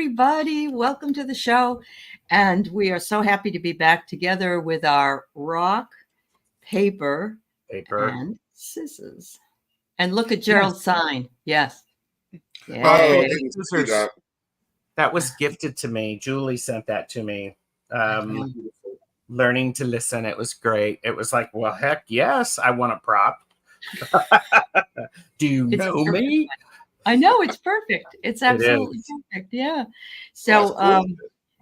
everybody. Welcome to the show. And we are so happy to be back together with our rock, paper, and scissors. And look at Gerald's sign. Yes. Oh, that was gifted to me. Julie sent that to me. Learning to listen. It was great. It was like, well, heck yes, I want a prop. Do you know me? I know, it's perfect. It's absolutely perfect. Yeah. So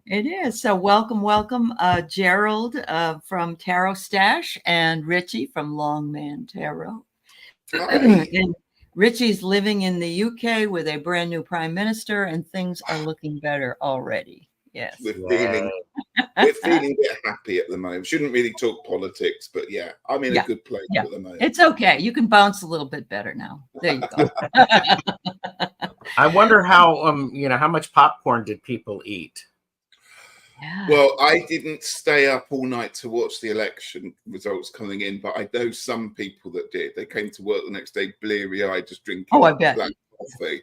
it is. So welcome, Gerald from Tarot Stash and Ritchie from Longman Tarot. And Ritchie's living in the UK with a brand new prime minister, and things are looking better already. Yes. We're feeling a bit happy at the moment. Shouldn't really talk politics, but yeah, I'm in a good place at the moment. It's okay. You can bounce a little bit better now. There you go. I wonder how how much popcorn did people eat? Yeah. Well, I didn't stay up all night to watch the election results coming in, but I know some people that did. They came to work the next day bleary-eyed, just drinking black coffee.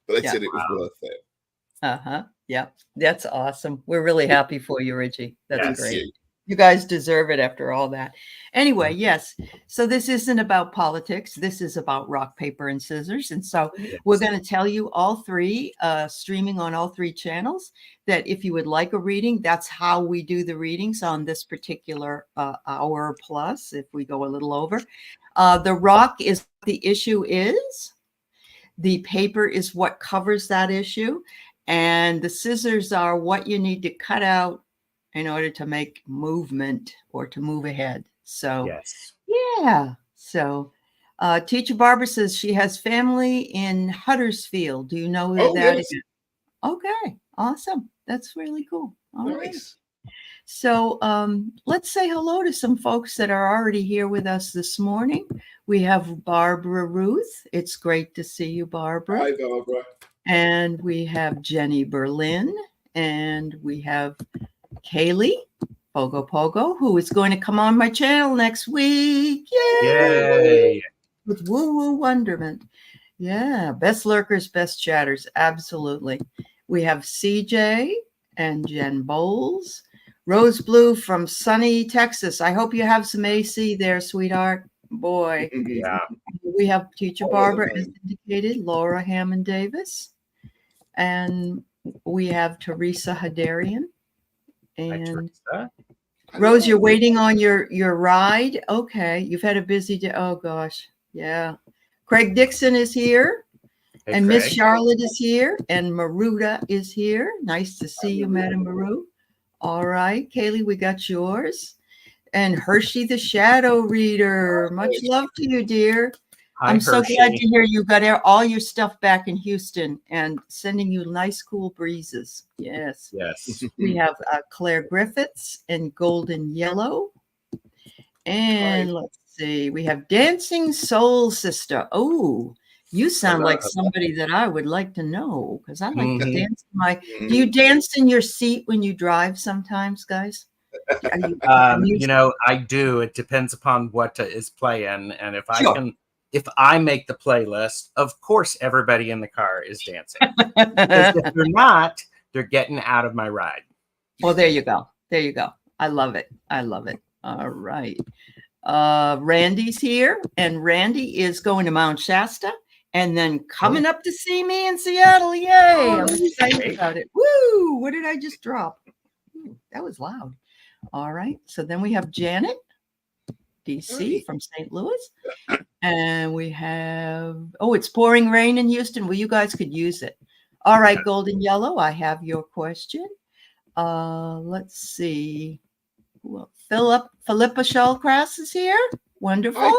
But they said it was worth it. Yeah, that's awesome. We're really happy for you, Ritchie. That's great. You guys deserve it after all that. Anyway, yes. So this isn't about politics. This is about rock, paper, and scissors. And so we're going to tell you all three, streaming on all three channels, that if you would like a reading, that's how we do the readings on this particular hour plus, if we go a little over. The rock is the issue is. The paper is what covers that issue. And the scissors are what you need to cut out in order to make movement or to move ahead. So, yeah. So, Teacher Barbara says she has family in Huddersfield. Do you know where that is? Okay. Awesome. That's really cool. All right. So, let's say hello to some folks that are already here with us this morning. We have Barbara Ruth. It's great to see you, Barbara. Hi, Barbara. And we have Jenny Berlin, and we have Kaylee Pogo, who is going to come on my channel next week. Yay! With Woo Woo Wonderment. Yeah, best lurkers, best chatters. Absolutely. We have CJ and Jen Bowles. Rose Blue from sunny Texas. I hope you have some AC there, sweetheart. Boy. Yeah. We have Teacher Barbara, as indicated, Laura Hammond Davis. And we have Teresa Hadarian. And Rose, you're waiting on your ride. Okay. You've had a busy day. Oh, gosh. Yeah. Craig Dixon is here. Hey, and Miss Charlotte is here. And Maruda is here. Nice to see you, Madam Maru. All right. Kaylee, we got yours. And Hershey the Shadow Reader. Much love to you, dear. I'm so glad to hear you got all your stuff back in Houston and sending you nice, cool breezes. Yes. Yes. We have Claire Griffiths in Golden Yellow. And let's see. We have Dancing Soul Sister. Oh, you sound like somebody that I would like to know because I like to dance. Do you dance in your seat when you drive sometimes, guys? I do. It depends upon what is playing. And if I make the playlist, of course, everybody in the car is dancing. Because if they're not, they're getting out of my ride. Well, there you go. There you go. I love it. I love it. All right. Randy's here, and Randy is going to Mount Shasta and then coming up to see me in Seattle. Yay. I'm excited about it. Woo. What did I just drop? Ooh, that was loud. All right. So then we have Janet, DC from St. Louis. And we have, it's pouring rain in Houston. Well, you guys could use it. All right, Golden Yellow, I have your question. Let's see. Well, Philippa Shallcrass is here. Wonderful.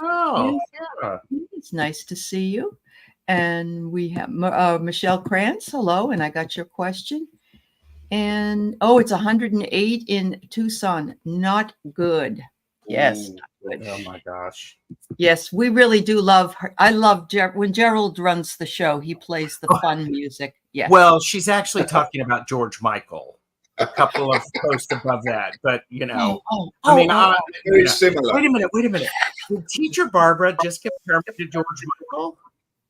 Oh, yeah. It's nice to see you. And we have Michelle Krantz. Hello, and I got your question. And it's 108 in Tucson. Not good. Yes. Oh my gosh. Yes, we really do love her. I love when Gerald runs the show, he plays the fun music. Yes. Well, she's actually talking about George Michael. A couple of posts above that, but very similar. Wait a minute. Did Teacher Barbara just compare me to George Michael?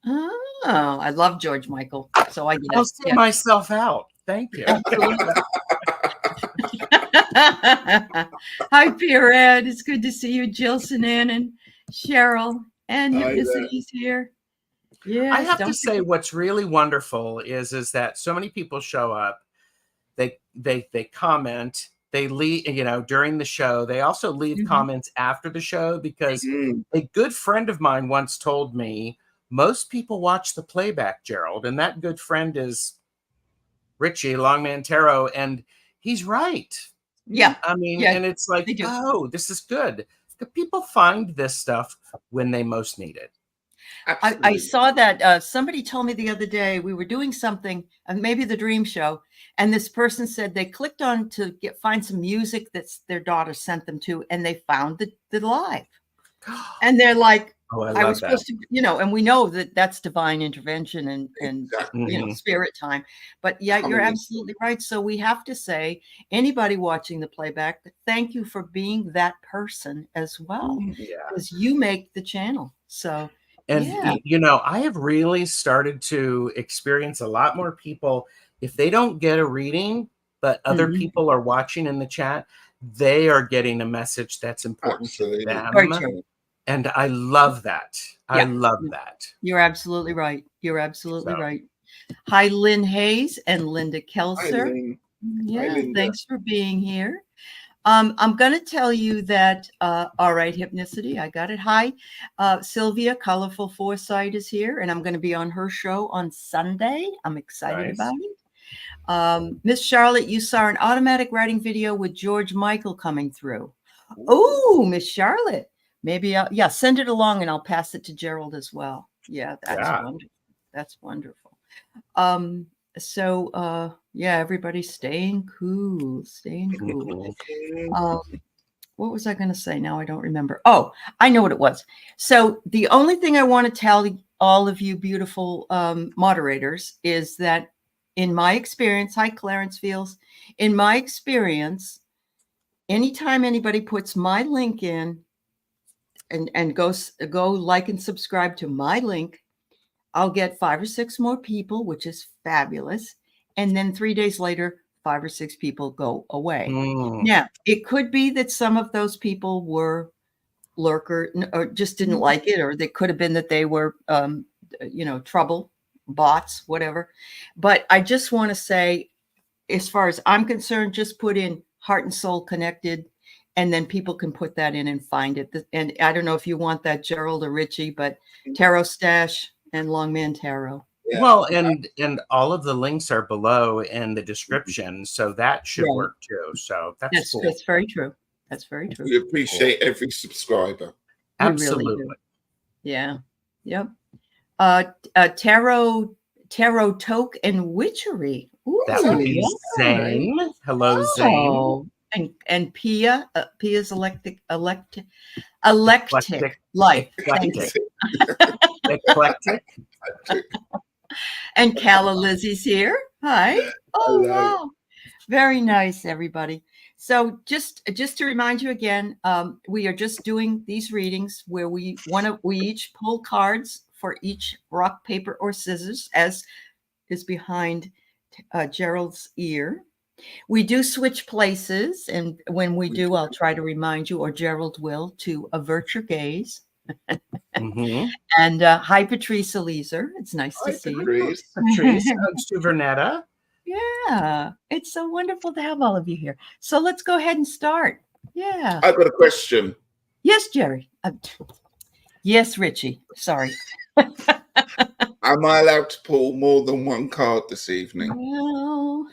Oh, I love George Michael. So I I'll see myself out. Thank you. Hi, Pierre Ed. It's good to see you. Jill Sinanan, Cheryl, and Hypnicity's here. Yeah, I have to say, what's really wonderful is that so many people show up. They comment. They leave, during the show. They also leave comments after the show, because a good friend of mine once told me most people watch the playback, Gerald, and that good friend is Ritchie, Longman Tarot, and he's right. Yeah. I mean, and it's like, oh, this is good. The people find this stuff when they most need it. I saw that somebody told me the other day, we were doing something, maybe the dream show, and this person said they clicked on to find some music that their daughter sent them to, and they found the live. And they're like, oh, I was supposed to, and we know that that's divine intervention and spirit time. But yeah, you're absolutely right. So we have to say, anybody watching the playback, thank you for being that person as well, because you make the channel. So. And, I have really started to experience a lot more people, if they don't get a reading, but other people are watching in the chat, they are getting a message that's important to them. And I love that. I love that. You're absolutely right. You're absolutely right. Hi, Lynn Hayes and Linda Kelser. Hi, Linda. Thanks for being here. I'm going to tell you that, all right, Hypnicity, I got it. Hi, Sylvia, Colorful Foresight is here, and I'm going to be on her show on Sunday. I'm excited about it. Miss Charlotte, you saw an automatic writing video with George Michael coming through. Oh, Miss Charlotte, maybe send it along and I'll pass it to Gerald as well. Yeah, that's wonderful. That's wonderful. So everybody's staying cool. What was I going to say? Now I don't remember. Oh, I know what it was. So the only thing I want to tell all of you beautiful moderators is that in my experience, hi Clarence Fields, in my experience, anytime anybody puts my link in and go like and subscribe to my link, I'll get 5 or 6 more people, which is fabulous. And then 3 days later, 5 or 6 people go away. Now, it could be that some of those people were lurker or just didn't like it, or they could have been that they were, trouble, bots, whatever. But I just want to say, as far as I'm concerned, just put in Heart and Soul Connected, and then people can put that in and find it. And I don't know if you want that, Gerald or Ritchie, but Tarot Stash and Longman Tarot. Yeah. Well, and all of the links are below in the description, so that should work too. So that's cool. That's very true. That's very true. We appreciate every subscriber. Absolutely. Really yeah. Yep. Tarot Toke and Witchery. Ooh, that would be Zane. Hello, Zane. And Pia's eclectic life. Eclectic. And Calla Lizzie's here. Hi. Oh, wow. Very nice, everybody. So just to remind you again, we are just doing these readings where we each pull cards for each rock, paper, or scissors, as is behind Gerald's ear. We do switch places, and when we do, I'll try to remind you, or Gerald will, to avert your gaze. And hi, Patrice Eliezer. It's nice to see you. Patrice, Vernetta. Yeah, it's so wonderful to have all of you here. So let's go ahead and start. Yeah. I've got a question. Yes, Jerry. Yes, Ritchie. Sorry. Am I allowed to pull more than one card this evening? Well,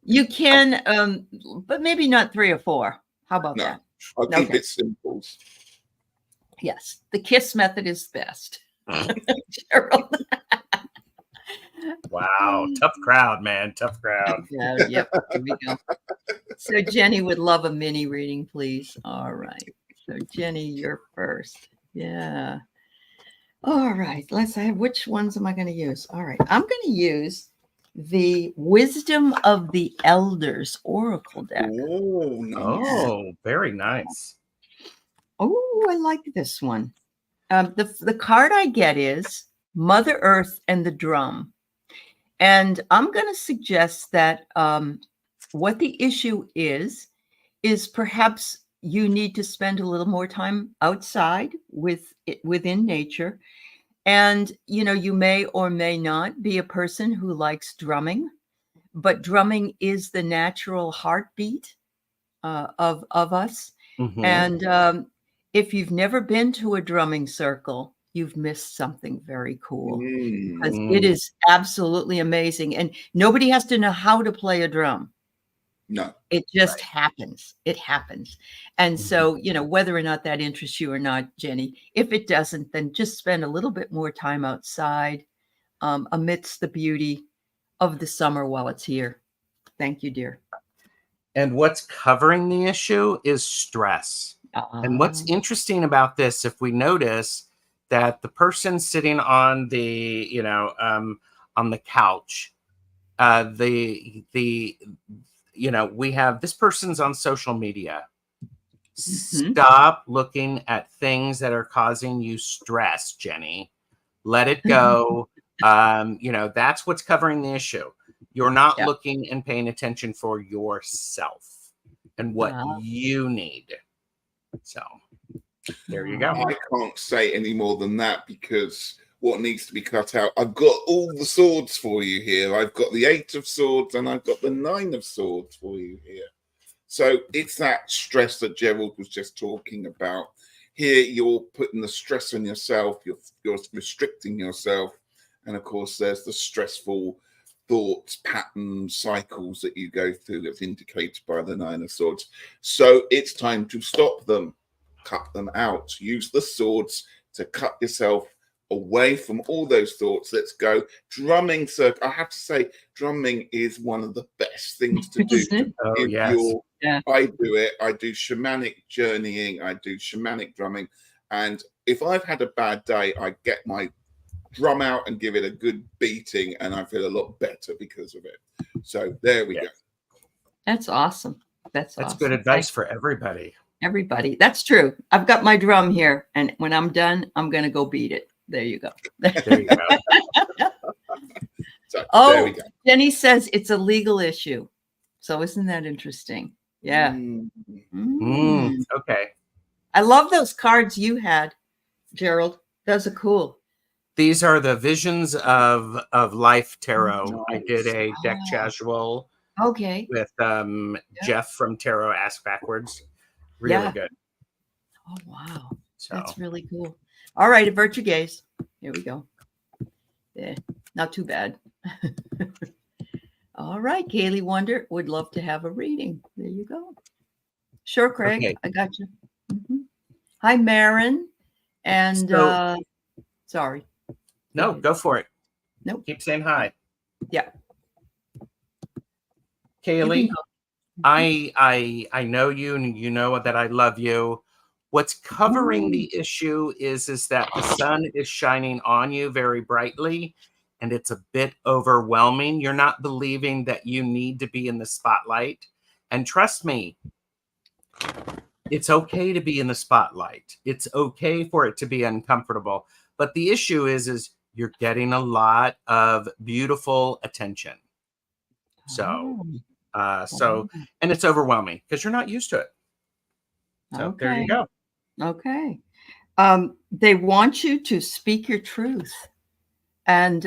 you can, but maybe not 3 or 4. How about that? I'll keep it simple. Yes, the KISS method is best. Gerald. Wow, tough crowd, man. Tough crowd. Yep, here we go. So Jenny would love a mini reading, please. All right. So Jenny, you're first. Yeah. All right. Let's have, which ones am I going to use? All right. I'm going to use the Wisdom of the Elders Oracle deck. Oh, nice. Oh, very nice. Oh, I like this one. The card I get is Mother Earth and the Drum. And I'm going to suggest that what the issue is perhaps you need to spend a little more time outside within nature. And, you may or may not be a person who likes drumming, but drumming is the natural heartbeat of us. Mm-hmm. And if you've never been to a drumming circle, you've missed something very cool, because it is absolutely amazing. And nobody has to know how to play a drum. No. It just happens. It happens. And so, whether or not that interests you or not, Jenny, if it doesn't, then just spend a little bit more time outside amidst the beauty of the summer while it's here. Thank you, dear. And what's covering the issue is stress. And what's interesting about this, if we notice that the person sitting on the, on the couch, we have this person's on social media. Stop looking at things that are causing you stress, Jenny. Let it go. That's what's covering the issue. You're not looking and paying attention for yourself and what you need. So there you go. I can't say any more than that, because what needs to be cut out, I've got all the swords for you here. I've got the 8 of Swords and I've got the 9 of Swords for you here. So it's that stress that Gerald was just talking about. Here you're putting the stress on yourself, you're restricting yourself. And of course, there's the stressful thoughts, patterns, cycles that you go through that's indicated by the 9 of Swords. So it's time to stop them, cut them out. Use the swords to cut yourself away from all those thoughts. Let's go. Drumming, sir. I have to say, drumming is one of the best things to do. I do it. I do shamanic journeying. I do shamanic drumming. And if I've had a bad day, I get my drum out and give it a good beating, and I feel a lot better because of it. So there we go. That's awesome. That's awesome. Good advice for everybody. Everybody. That's true. I've got my drum here, and when I'm done, I'm going to go beat it. There you go. There you go. So, there we go. Jenny says it's a legal issue. So isn't that interesting? Yeah. Okay. I love those cards you had, Gerald. Those are cool. These are the Visions of Life Tarot. Nice. I did a deck casual. Okay. With Jeff from Tarot Ask Backwards. Really good. Oh, wow. So. That's really cool. All right, avert your gaze. Here we go. Yeah, not too bad. All right, Kaylee Wonder would love to have a reading. There you go. Sure, Craig. Okay. I got you. Hi, Marin. And sorry. No, go for it. Nope. Keep saying hi. Yeah. Kaylee, I know you, and you know that I love you. What's covering the issue is that the sun is shining on you very brightly, and it's a bit overwhelming. You're not believing that you need to be in the spotlight. And trust me, it's okay to be in the spotlight. It's okay for it to be uncomfortable. But the issue is you're getting a lot of beautiful attention. So, and it's overwhelming because you're not used to it. So there you go. Okay. They want you to speak your truth, and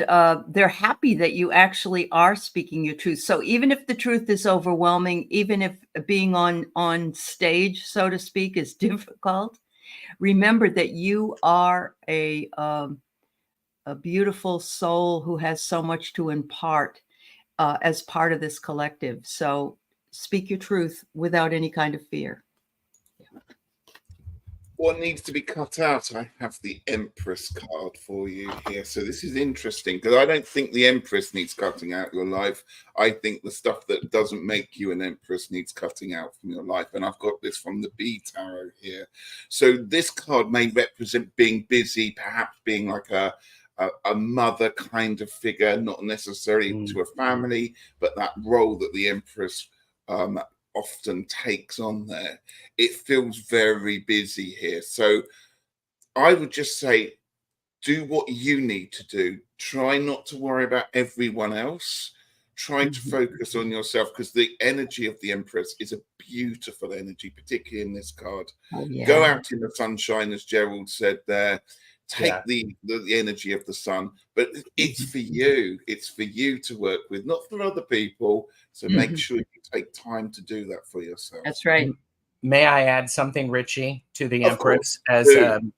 they're happy that you actually are speaking your truth. So even if the truth is overwhelming, even if being on stage, so to speak, is difficult, remember that you are a beautiful soul who has so much to impart as part of this collective. So speak your truth without any kind of fear. What needs to be cut out? I have the Empress card for you here. So this is interesting, because I don't think the Empress needs cutting out your life. I think the stuff that doesn't make you an Empress needs cutting out from your life. And I've got this from the B Tarot here. So this card may represent being busy, perhaps being like a mother kind of figure, not necessarily to a family, but that role that the Empress often takes on there. It feels very busy here. So I would just say, do what you need to do. Try not to worry about everyone else. Try to focus on yourself, because the energy of the Empress is a beautiful energy, particularly in this card. Oh, yeah. Go out in the sunshine, as Gerald said there. Take the energy of the sun, but it's for you. It's for you to work with, not for other people. So make sure you take time to do that for yourself. That's right. May I add something, Ritchie, to the Empress as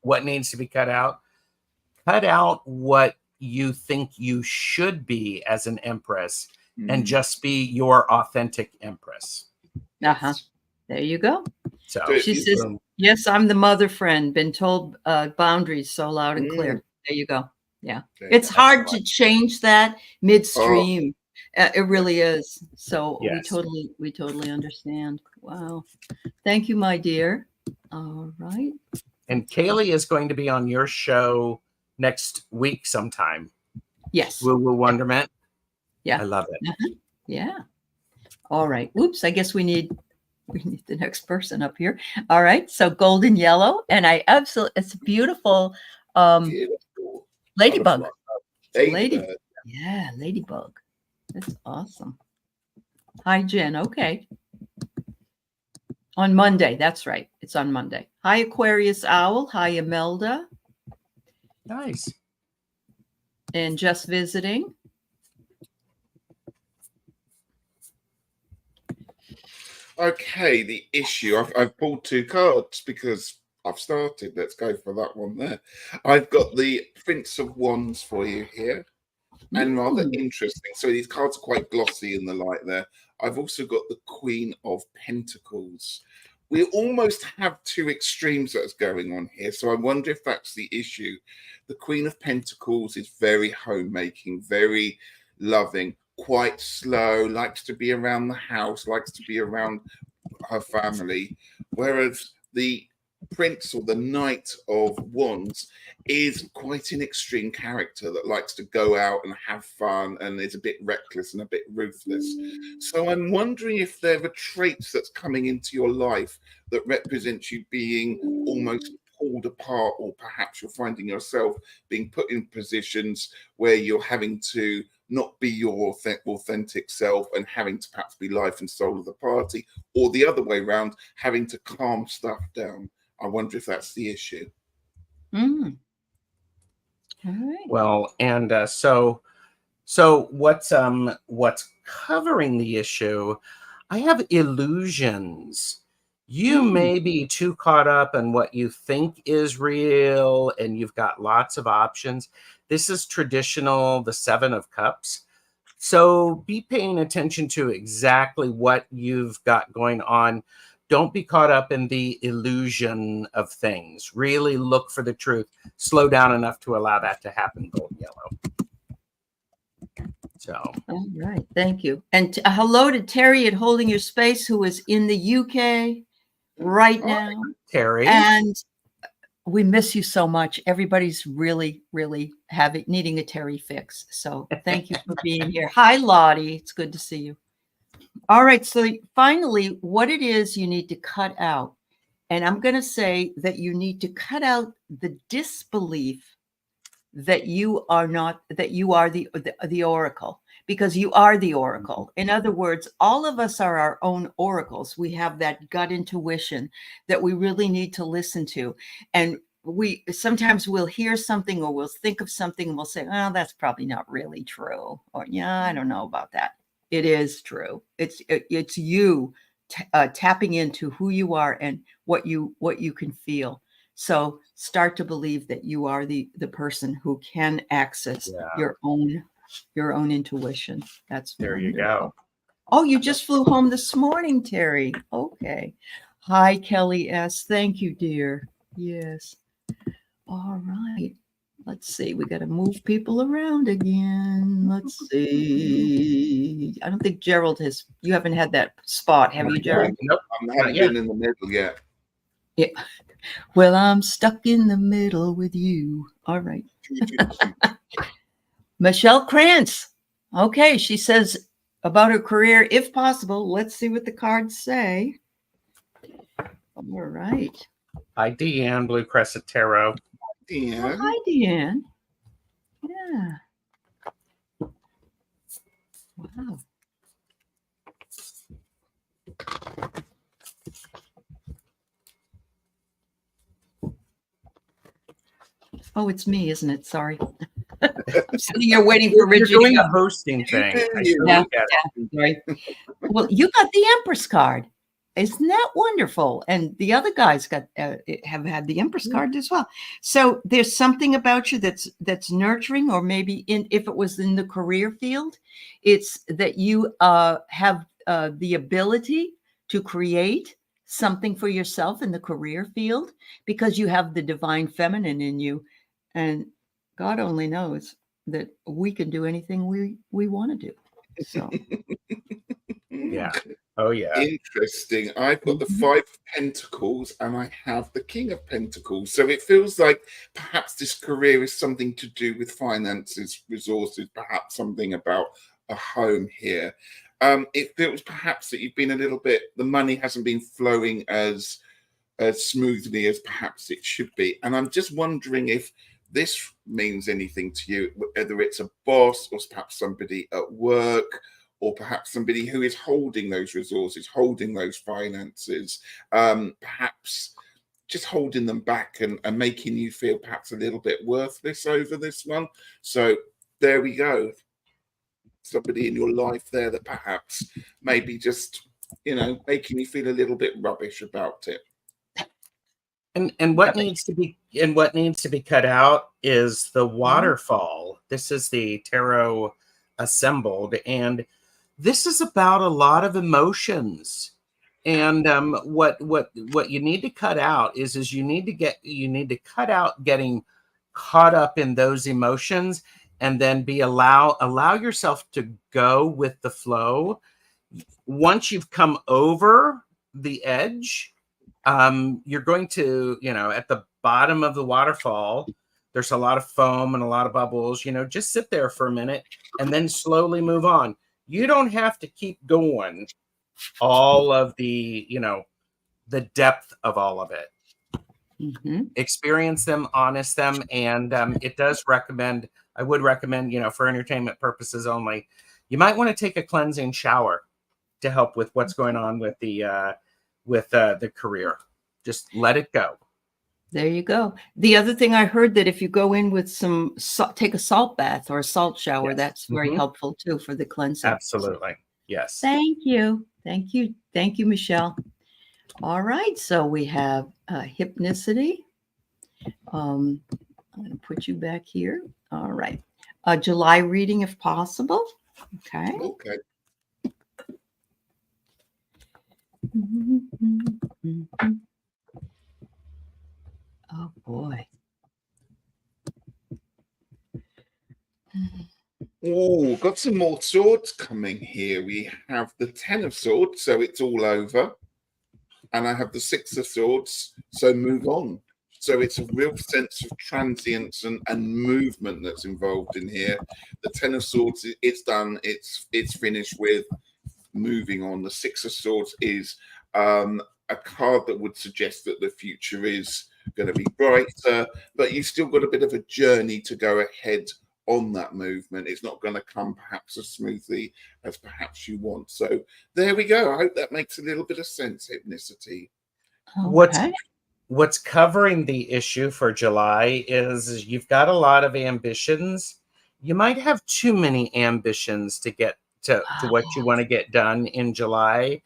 what needs to be cut out? Cut out what you think you should be as an Empress, and just be your authentic Empress. There you go. So she says, yes, I'm the mother friend. Been told boundaries so loud and clear. There you go. Yeah. It's hard to change that midstream. It really is. So we totally understand. Wow. Thank you, my dear. All right. And Kaylee is going to be on your show next week sometime. Yes. Woo Woo Wonderment. Yeah. I love it. Yeah. All right. Oops. I guess we need the next person up here. All right. So golden yellow. And it's beautiful. Ladybug. Ladybug. Yeah. Ladybug. That's awesome. Hi, Jen. Okay. On Monday. That's right. It's on Monday. Hi, Aquarius Owl. Hi, Imelda. Nice. And just visiting. Okay, the issue. I've pulled 2 cards because I've started. Let's go for that one there. I've got the Prince of Wands for you here, and rather interesting. So these cards are quite glossy in the light there. I've also got the Queen of Pentacles. We almost have 2 extremes that's going on here. So I wonder if that's the issue. The Queen of Pentacles is very homemaking, very loving, quite slow, likes to be around the house, likes to be around her family. Whereas the Prince or the Knight of Wands is quite an extreme character that likes to go out and have fun and is a bit reckless and a bit ruthless. So I'm wondering if there are traits that's coming into your life that represents you being almost pulled apart, or perhaps you're finding yourself being put in positions where you're having to not be your authentic self and having to perhaps be life and soul of the party, or the other way around, having to calm stuff down. I wonder if that's the issue. All right. Well, and so what's covering the issue? I have illusions. You may be too caught up in what you think is real, and you've got lots of options. This is traditional, the 7 of Cups. So be paying attention to exactly what you've got going on. Don't be caught up in the illusion of things. Really look for the truth. Slow down enough to allow that to happen, Golden Yellow. So. All right. Thank you. And hello to Terry at Holding Your Space, who is in the UK right now. Terry. And we miss you so much. Everybody's really, really needing a Terry fix. So thank you for being here. Hi, Lottie. It's good to see you. All right. So finally, what it is you need to cut out. And I'm going to say that you need to cut out the disbelief that you are the oracle, because you are the oracle. In other words, all of us are our own oracles. We have that gut intuition that we really need to listen to. And sometimes we'll hear something, or we'll think of something and we'll say, oh, that's probably not really true. Or, yeah, I don't know about that. It is true. It's you tapping into who you are and what you can feel. So start to believe that you are the person who can access your own intuition. That's there. Wonderful. You go. Oh, you just flew home this morning, Terry. Okay. Hi, Kelly S. Thank you, dear. Yes. All right. Let's see. We got to move people around again. Let's see. I don't think Gerald you haven't had that spot, have you, Gerald? Nope. I haven't been in the middle yet. Yeah. Well, I'm stuck in the middle with you. All right. Michelle Krantz. Okay. She says about her career, if possible. Let's see what the cards say. All right. Hi, Deanne, Blue Crescent Tarot. Deanne. Oh, hi, Deanne. Yeah. Wow. Oh, it's me, isn't it? Sorry. I'm sitting here waiting for Ritchie. You're doing the hosting thing. Yeah, sorry. Well, you got the Empress card. Isn't that wonderful? And the other guys got have had the Empress card as well. So there's something about you that's nurturing, or maybe if it was in the career field, it's that you have the ability to create something for yourself in the career field because you have the divine feminine in you, and God only knows that we can do anything we want to do. So yeah. Oh yeah. Interesting. I've got the 5 of Pentacles and I have the King of Pentacles. So it feels like perhaps this career is something to do with finances, resources, perhaps something about a home here. It feels perhaps that you've been a little bit, the money hasn't been flowing as smoothly as perhaps it should be. And I'm just wondering if this means anything to you, whether it's a boss or perhaps somebody at work, or perhaps somebody who is holding those resources, holding those finances, perhaps just holding them back and making you feel perhaps a little bit worthless over this one. So there we go. Somebody in your life there that perhaps maybe just, making you feel a little bit rubbish about it. And what needs to be cut out is the waterfall. This is the tarot assembled, and this is about a lot of emotions. And what you need to cut out is you need to cut out getting caught up in those emotions, and then allow yourself to go with the flow. Once you've come over the edge, you're going to, at the bottom of the waterfall, there's a lot of foam and a lot of bubbles. Just sit there for a minute and then slowly move on. You don't have to keep going all of the, the depth of all of it. Experience them, honest them, and I would recommend, for entertainment purposes only, you might want to take a cleansing shower to help with what's going on with the career. Just let it go. There you go. The other thing I heard, that if you go in with some take a salt bath or a salt shower, that's very helpful too for the cleansing. Absolutely. Yes. Thank you. Thank you. Thank you, Michelle. All right. So we have hypnicity. I'm going to put you back here. All right. A July reading if possible. Okay. Okay. Oh boy. Oh, got some more swords coming here. We have the 10 of Swords, so it's all over. And I have the 6 of Swords, so move on. So it's a real sense of transience and movement that's involved in here. The 10 of Swords, it's done. It's finished with. Moving on. The 6 of Swords is a card that would suggest that the future is going to be brighter, but you've still got a bit of a journey to go ahead on that movement. It's not going to come perhaps as smoothly as perhaps you want. So there we go. I hope that makes a little bit of sense, hypnicity. Okay. What's covering the issue for July is you've got a lot of ambitions. You might have too many ambitions to get to what you want to get done in July.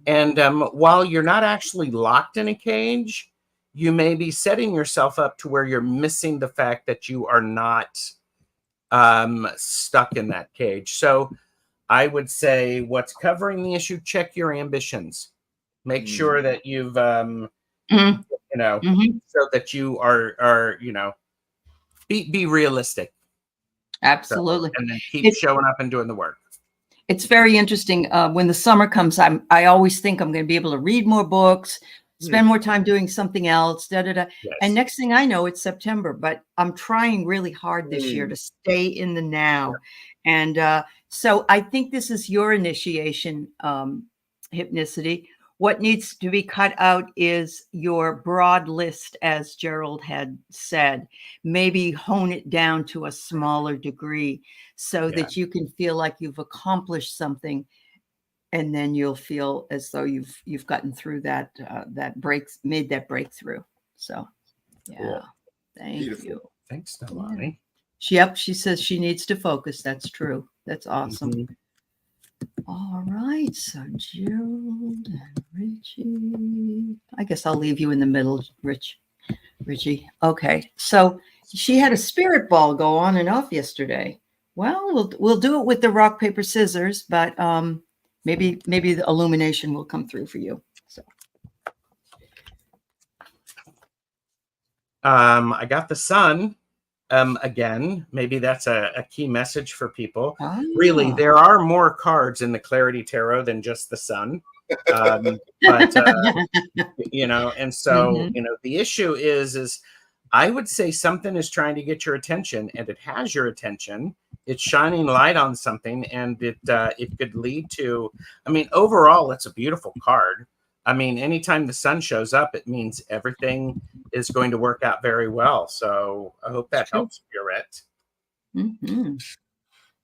And while you're not actually locked in a cage, you may be setting yourself up to where you're missing the fact that you are not stuck in that cage. So I would say what's covering the issue, check your ambitions. Make sure that you've, so that you are be realistic. Absolutely. So, and then keep showing up and doing the work. It's very interesting. When the summer comes, I always think I'm going to be able to read more books, spend more time doing something else, Yes. And next thing I know, it's September, but I'm trying really hard this year to stay in the now. Yeah. And so I think this is your initiation, hypnicity, What needs to be cut out is your broad list, as Gerald had said. Maybe hone it down to a smaller degree so that you can feel like you've accomplished something, and then you'll feel as though you've gotten through that made that breakthrough. So, yeah, cool. Thank you. Thanks, Nalani. Yep, she says she needs to focus. That's true. That's awesome. Mm-hmm. All right, so Gerald and Ritchie. I guess I'll leave you in the middle, Ritchie. Okay, so she had a spirit ball go on and off yesterday. Well, we'll do it with the rock, paper, scissors, but maybe the illumination will come through for you. So, I got the sun. Again, maybe that's a key message for people. Really, there are more cards in the Clarity Tarot than just the sun. But you know, and so you know, the issue is I would say something is trying to get your attention, and it has your attention. It's shining light on something, and it could lead to. I mean, overall, it's a beautiful card. I mean, anytime the sun shows up, it means everything is going to work out very well. So I hope that helps, Garrett.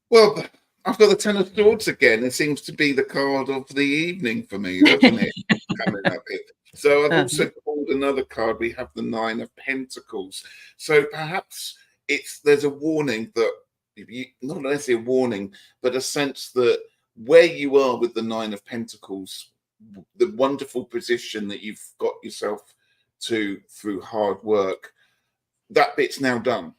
Well, I've got the Ten of Swords again. It seems to be the card of the evening for me, doesn't it? Coming up here. So I've also pulled another card. We have the Nine of Pentacles. So perhaps there's a warning that, not necessarily a warning, but a sense that where you are with the Nine of Pentacles, the wonderful position that you've got yourself to through hard work, that bit's now done.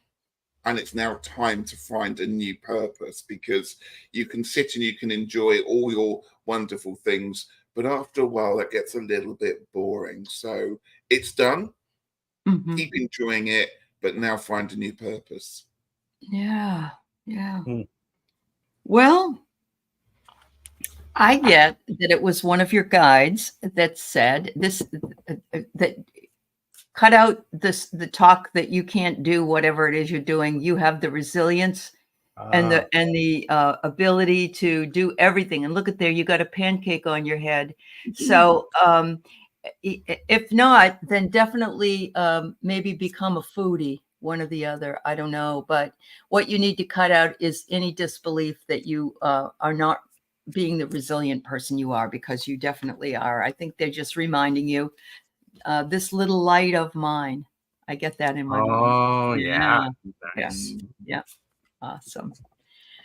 And it's now time to find a new purpose, because you can sit and you can enjoy all your wonderful things, but after a while that gets a little bit boring. So it's done. Keep enjoying it, but now find a new purpose. Yeah. Well, I get that it was one of your guides that said this, that cut out the talk that you can't do whatever it is you're doing. You have the resilience and the ability to do everything. And look at there, you got a pancake on your head. So if not, then definitely maybe become a foodie, one or the other. I don't know. But what you need to cut out is any disbelief that you are not being the resilient person you are, because you definitely are. I think they're just reminding you, this little light of mine. I get that in my mind. Oh, yeah. Nice. Yeah. Awesome.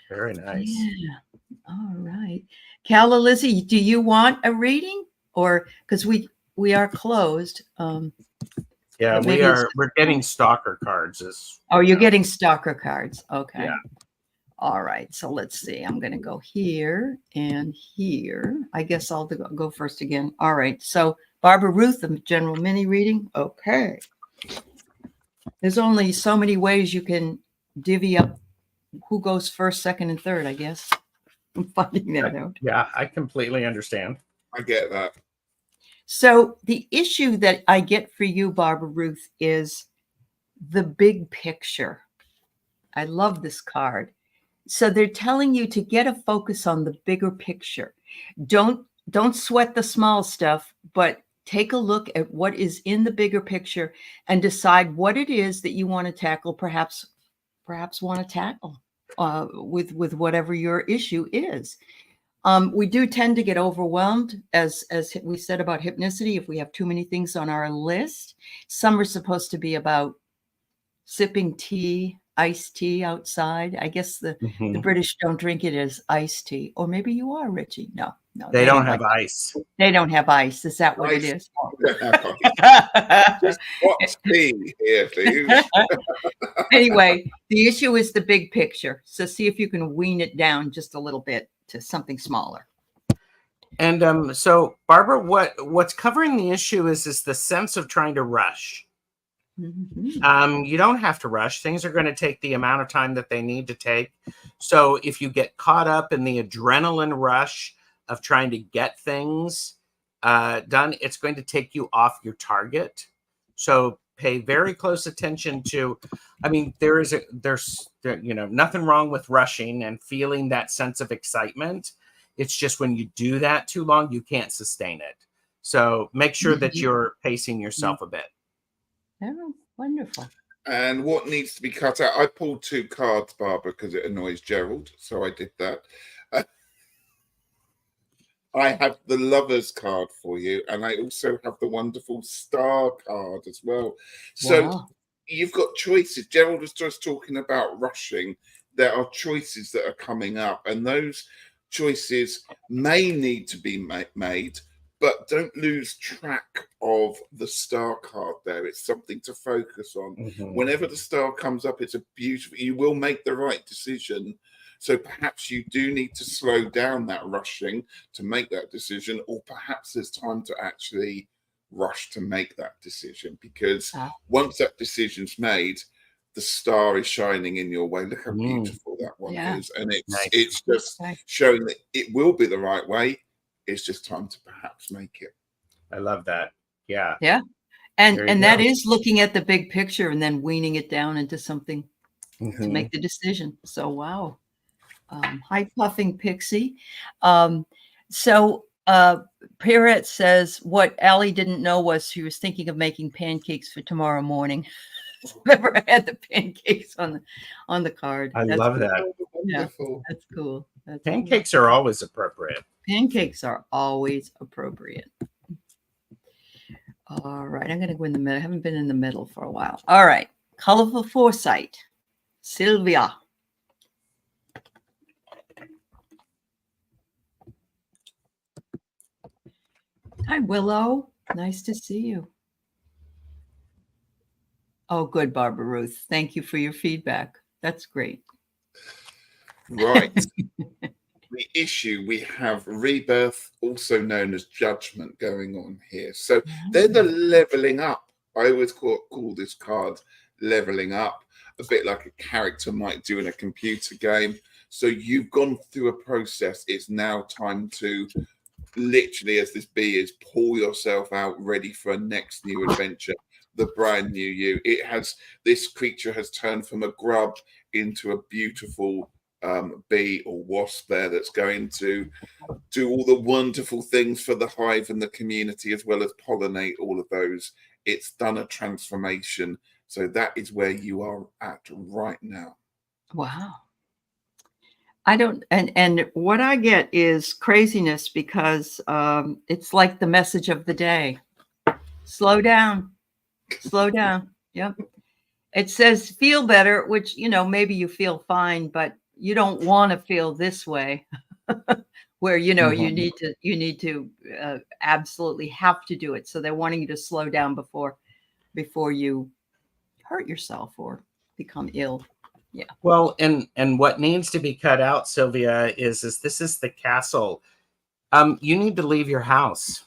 Very nice. Yeah. All right. Calla, Lizzie, do you want a reading? Or because we are closed. Yeah, we're getting stalker cards. You're getting stalker cards. Okay. Yeah. All right, so let's see. I'm going to go here and here. I guess I'll go first again. All right, so Barbara Ruth, the general mini reading. Okay. There's only so many ways you can divvy up who goes first, second, and third, I guess. I'm finding that out. Yeah, I completely understand. I get that. So the issue that I get for you, Barbara Ruth, is the big picture. I love this card. So they're telling you to get a focus on the bigger picture. Don't sweat the small stuff, but take a look at what is in the bigger picture and decide what it is that you want to tackle, perhaps want to tackle with whatever your issue is. We do tend to get overwhelmed, as we said about hypnicity, if we have too many things on our list. Some are supposed to be about sipping tea, iced tea outside. I guess the British don't drink it as iced tea. Or maybe you are, Ritchie. No. They don't have ice. They don't have ice. Is that what it is? What's tea here, please? Anyway, the issue is the big picture. So see if you can wean it down just a little bit to something smaller. And so, Barbara, what's covering the issue is the sense of trying to rush. You don't have to rush. Things are going to take the amount of time that they need to take. So if you get caught up in the adrenaline rush of trying to get things done, it's going to take you off your target. So pay very close attention to, I mean, there's nothing wrong with rushing and feeling that sense of excitement. It's just when you do that too long, you can't sustain it. So make sure that you're pacing yourself a bit. Oh, wonderful. And what needs to be cut out? I pulled 2 cards, Barbara, because it annoys Gerald. So I did that. I have the Lovers card for you. And I also have the wonderful Star card as well. So you've got choices. Gerald was just talking about rushing. There are choices that are coming up. And those choices may need to be made. But don't lose track of the Star card there. It's something to focus on. Whenever the Star comes up, it's a beautiful, you will make the right decision. So perhaps you do need to slow down that rushing to make that decision, or perhaps there's time to actually rush to make that decision, because once that decision's made, the Star is shining in your way. Look how beautiful that one is. And it's just showing that it will be the right way. It's just time to perhaps make it. I love that. Yeah. Yeah. And that is looking at the big picture and then weaning it down into something to make the decision. So, wow. High puffing pixie. So Pierrette says what Aley didn't know was she was thinking of making pancakes for tomorrow morning. Never had the pancakes on the card. I love that. Yeah, that's cool. Pancakes are always appropriate. Pancakes are always appropriate. All right, I'm going to go in the middle. I haven't been in the middle for a while. All right, colorful foresight, Sylvia. Hi, Willow. Nice to see you. Oh, good, Barbara Ruth. Thank you for your feedback. That's great. Right. The issue, we have rebirth, also known as judgment, going on here. So they're the leveling up. I always call this card leveling up, a bit like a character might do in a computer game. So you've gone through a process. It's now time to literally, as this bee is, pull yourself out, ready for a next new adventure, the brand new you. This creature has turned from a grub into a beautiful bee or wasp there that's going to do all the wonderful things for the hive and the community, as well as pollinate all of those. It's done a transformation. So that is where you are at right now. Wow. I don't, and what I get is craziness, because it's like the message of the day. Slow down. Slow down. Yep. It says feel better, which, maybe you feel fine, but you don't want to feel this way where, you need to absolutely have to do it. So they're wanting you to slow down before you hurt yourself or become ill. Yeah. Well, and what needs to be cut out, Sylvia, is this is the castle. You need to leave your house.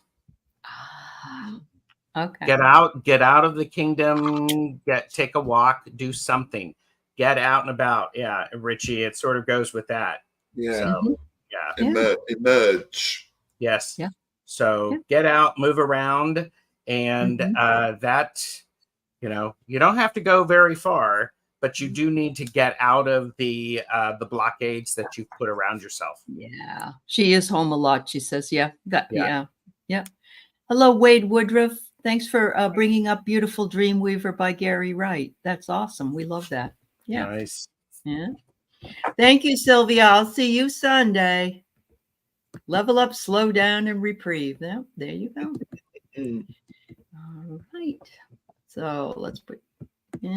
Okay. Get out of the kingdom, take a walk, do something. Get out and about. Yeah, Ritchie, it sort of goes with that. Yeah. So, Emerge. Yes. Yeah. So get out, move around, and that, you don't have to go very far, but you do need to get out of the blockades that you've put around yourself. Yeah. She is home a lot, she says. Yeah. Yeah. Hello, Wade Woodruff. Thanks for bringing up Beautiful Dreamweaver by Gary Wright. That's awesome. We love that. Yeah. Nice. Yeah. Thank you, Sylvia. I'll see you Sunday. Level up, slow down, and reprieve. There you go. All right. So let's put. There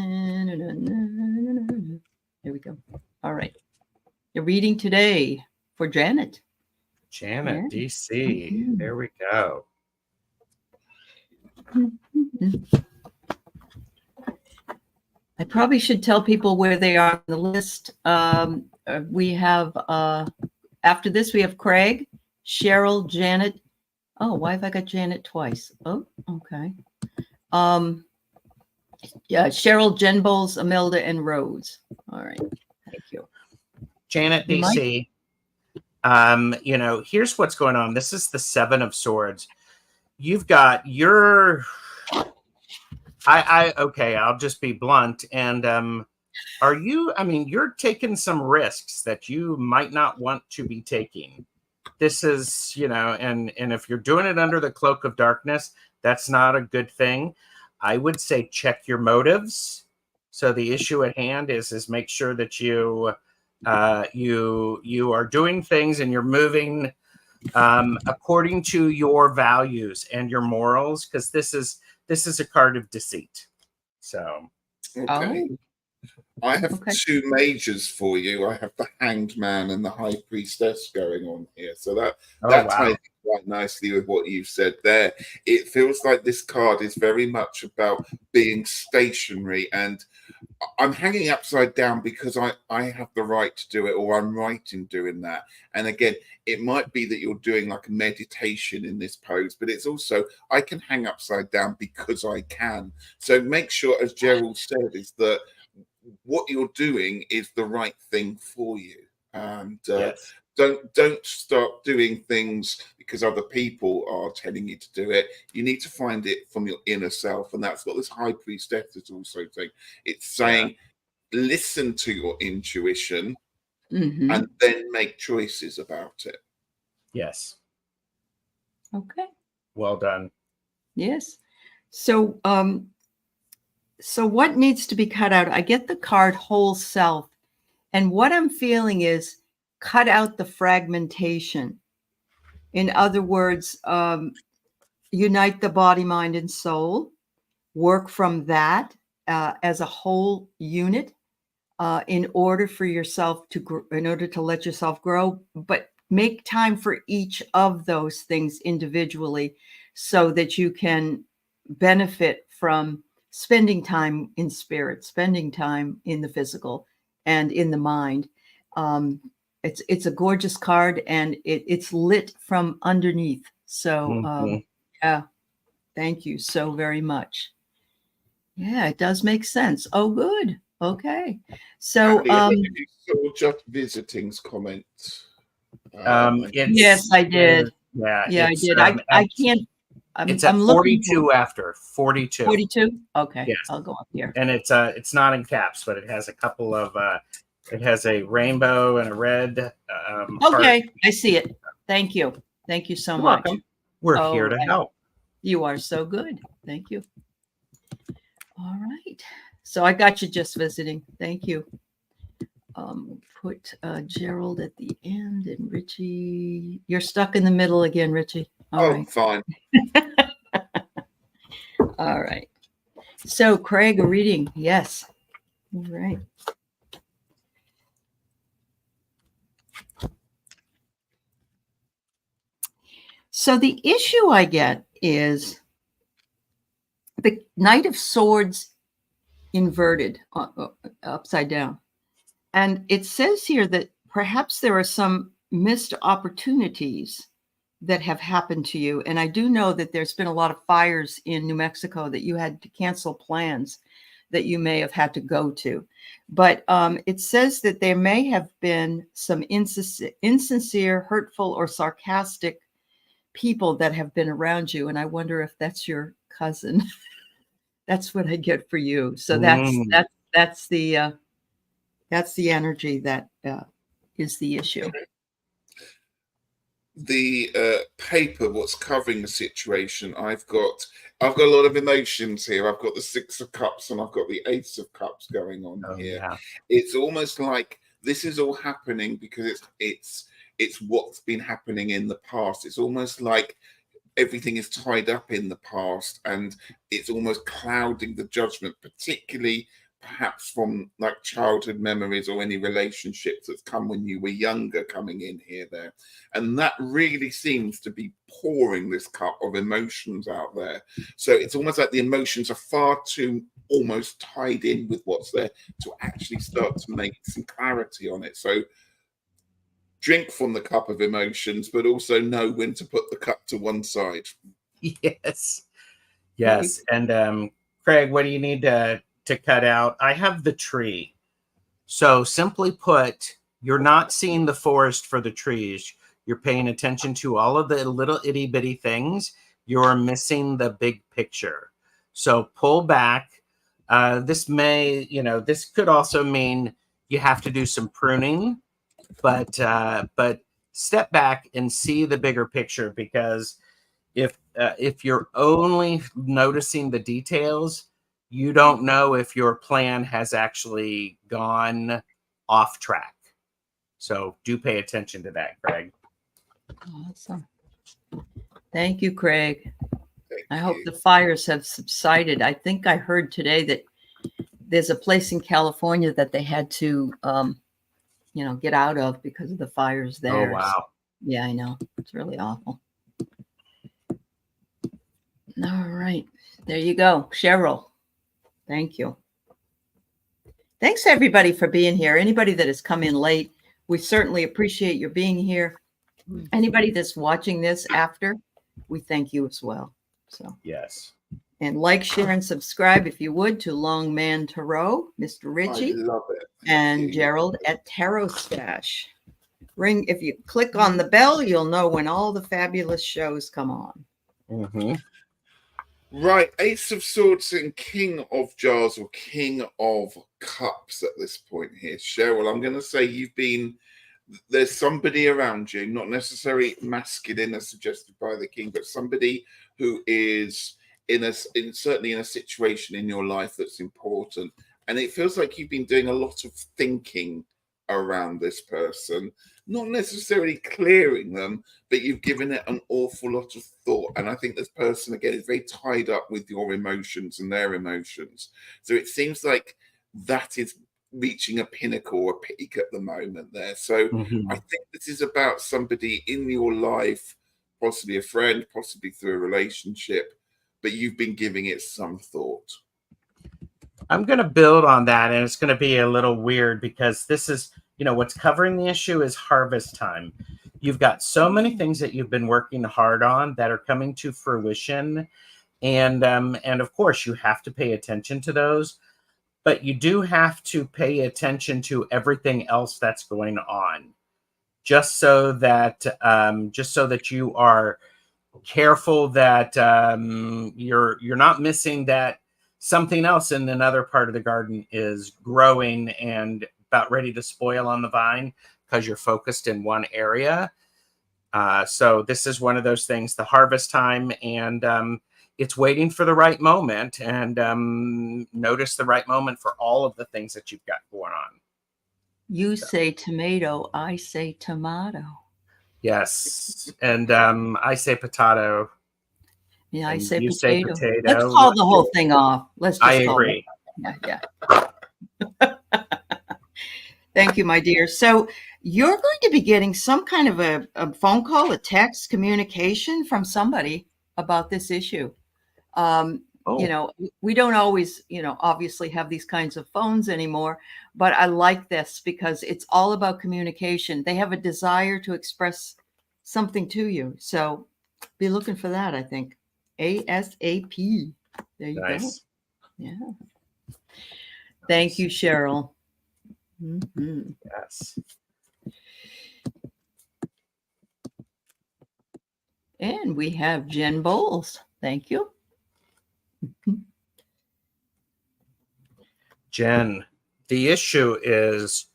we go. All right. The reading today for Janet. Janet, DC. There we go. I probably should tell people where they are on the list. We have, after this, we have Craig, Cheryl, Janet. Oh, why have I got Janet twice? Oh, okay. Cheryl, Jen Bowles, Imelda, and Rose. All right. Thank you. Janet, DC. Here's what's going on. This is the 7 of Swords. You've got your... okay, I'll just be blunt. And you're taking some risks that you might not want to be taking. this is, you know, and if you're doing it under the cloak of darkness, that's not a good thing. I would say check your motives. So the issue at hand is make sure that you are doing things and you're moving according to your values and your morals, because this is a card of deceit. So okay. Oh. I have two majors for you. I have the Hanged Man and the High Priestess going on here. So that ties in quite nicely with what you've said there. It feels like this card is very much about being stationary, and I'm hanging upside down because I have the right to do it, or I'm right in doing that. And again, it might be that you're doing like a meditation in this pose, but it's also I can hang upside down because I can. So make sure, as Gerald said, is that what you're doing is the right thing for you, and yes. don't start doing things because other people are telling you to do it. You need to find it from your inner self, and that's what this High Priestess is also saying. It's saying listen to your intuition and then make choices about it. Yes. Okay. Well done. Yes. So so what needs to be cut out? I get the card whole self. And what I'm feeling is cut out the fragmentation. In other words, unite the body, mind, and soul. Work from that as a whole unit in order for yourself to in order to let yourself grow. But make time for each of those things individually so that you can benefit from spending time in spirit, spending time in the physical and in the mind. It's a gorgeous card, and it's lit from underneath. So yeah, thank you so very much. Yeah, it does make sense. Oh, good. Okay. So Aley, you saw Just Visiting's comment. Yes, I did. Yeah, I did. I can't. It's I'm at 42 after 42. 42. Okay, yes. I'll go up here. And it's not in caps, but it has a couple of it has a rainbow and a red. Okay, heart. I see it. Thank you. Thank you so You're much. welcome. We're here to help. You are so good. Thank you. All right. So I got you Just Visiting. Thank you. Put Gerald at the end and Ritchie. You're stuck in the middle again, Ritchie. All right. Fine. All right. So Craig, a reading. Yes. All right. So the issue I get is the Knight of Swords inverted, upside down. And it says here that perhaps there are some missed opportunities that have happened to you. And I do know that there's been a lot of fires in New Mexico that you had to cancel plans that you may have had to go to. But it says that there may have been some insincere, hurtful, or sarcastic people that have been around you. And I wonder if that's your cousin. That's what I get for you. So that's the energy that is the issue. The paper, what's covering the situation, I've got a lot of emotions here. I've got the Six of Cups and I've got the Ace of Cups going on here. Yeah. It's almost like this is all happening because it's what's been happening in the past. It's almost like everything is tied up in the past, and it's almost clouding the judgment, particularly perhaps from like childhood memories or any relationships that's come when you were younger coming in here there. And that really seems to be pouring this cup of emotions out there. So it's almost like the emotions are far too almost tied in with what's there to actually start to make some clarity on it. So drink from the cup of emotions, but also know when to put the cup to one side. Yes. And Craig, what do you need to cut out? I have the tree. So simply put, you're not seeing the forest for the trees. You're paying attention to all of the little itty bitty things. You're missing the big picture. So pull back. This could also mean you have to do some pruning, but step back and see the bigger picture, because if you're only noticing the details, you don't know if your plan has actually gone off track. So do pay attention to that, Craig. Awesome. Thank you, Craig. I hope the fires have subsided. I think I heard today that there's a place in California that they had to, get out of because of the fires there. Oh, wow. Yeah, I know. It's really awful. All right. There you go. Cheryl, thank you. Thanks, everybody, for being here. Anybody that has come in late, we certainly appreciate your being here. Anybody that's watching this after, we thank you as well. So yes. And like, share, and subscribe, if you would, to Long Man Tarot, Mr. Ritchie. I love it. And Gerald at Tarot Stash. If you click on the bell, you'll know when all the fabulous shows come on. Mm-hmm. Right, Ace of Swords and King of Jars, or King of Cups at this point here. Cheryl, I'm going to say there's somebody around you, not necessarily masculine as suggested by the King, but somebody who is certainly in a situation in your life that's important. And it feels like you've been doing a lot of thinking around this person, not necessarily clearing them, but you've given it an awful lot of thought. And I think this person, again, is very tied up with your emotions and their emotions. So it seems like that is reaching a pinnacle or a peak at the moment there. So I think this is about somebody in your life, possibly a friend, possibly through a relationship, but you've been giving it some thought. I'm going to build on that, and it's going to be a little weird because this is, what's covering the issue is harvest time. You've got so many things that you've been working hard on that are coming to fruition. And of course, you have to pay attention to those, but you do have to pay attention to everything else that's going on, just so that you are careful that you're not missing that something else in another part of the garden is growing and about ready to spoil on the vine because you're focused in one area. So this is one of those things, the harvest time, and it's waiting for the right moment, and notice the right moment for all of the things that you've got going on. You say tomato, I say tomato. Yes, and I say potato. Yeah, I say you potato. Say potato. Let's call the whole thing off. I agree. Yeah. Thank you, my dear. So you're going to be getting some kind of a phone call, a text, communication from somebody about this issue. We don't always, obviously have these kinds of phones anymore, but I like this because it's all about communication. They have a desire to express something to you. So be looking for that, I think. ASAP. There you go. Yeah. Thank you, Cheryl. Mm-hmm. Yes. And we have Jen Bowles. Thank you. Jen, the issue is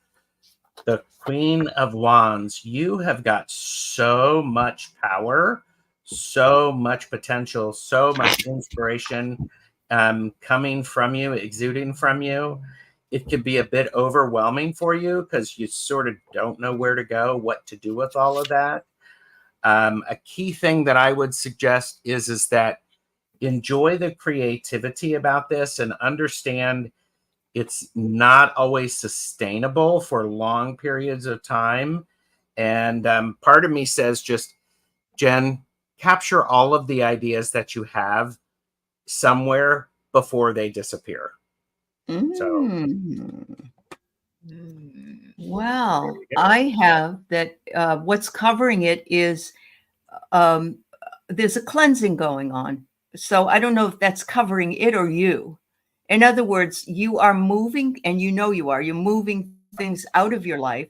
the Queen of Wands. You have got so much power, so much potential, so much inspiration coming from you, exuding from you. It could be a bit overwhelming for you because you sort of don't know where to go, what to do with all of that. A key thing that I would suggest is that enjoy the creativity about this and understand it's not always sustainable for long periods of time. And part of me says, just, Jen, capture all of the ideas that you have somewhere before they disappear. Well, I have that. What's covering it is there's a cleansing going on. So I don't know if that's covering it or you. In other words, you are moving, and you're moving things out of your life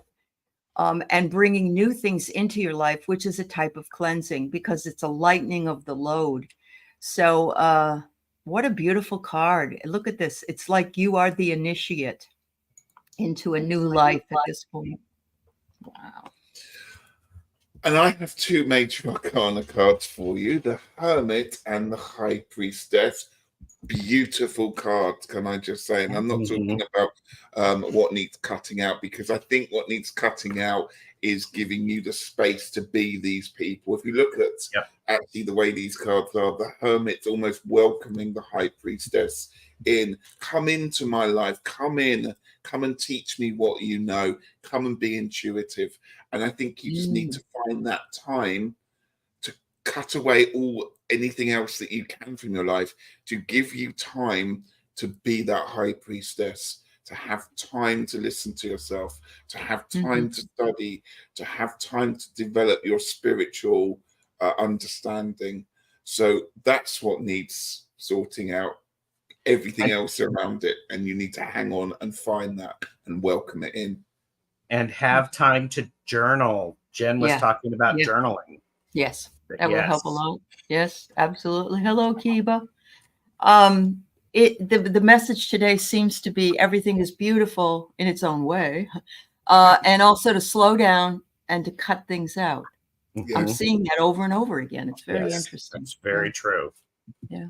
and bringing new things into your life, which is a type of cleansing because it's a lightening of the load. So what a beautiful card. Look at this. It's like you are the initiate into a new life at this point. Wow. And I have two major arcana cards for you, the Hermit and the High Priestess. Beautiful cards, can I just say? And I'm not talking about what needs cutting out, because I think what needs cutting out is giving you the space to be these people. If you look at actually the way these cards are, the Hermit's almost welcoming the High Priestess in. Come into my life, come in, come and teach me what you know, come and be intuitive. And I think you just need to find that time to cut away anything else that you can from your life, to give you time to be that High Priestess, to have time to listen to yourself, to have time to study, to have time to develop your spiritual understanding. So that's what needs sorting out. Everything else around it, and you need to hang on and find that and welcome it in. And have time to journal. Jen was talking about journaling. Yes, that will help a lot. Yes, absolutely. Hello, Kiba. The message today seems to be everything is beautiful in its own way, and also to slow down and to cut things out. I'm seeing that over and over again. It's very interesting. That's very true. Yeah.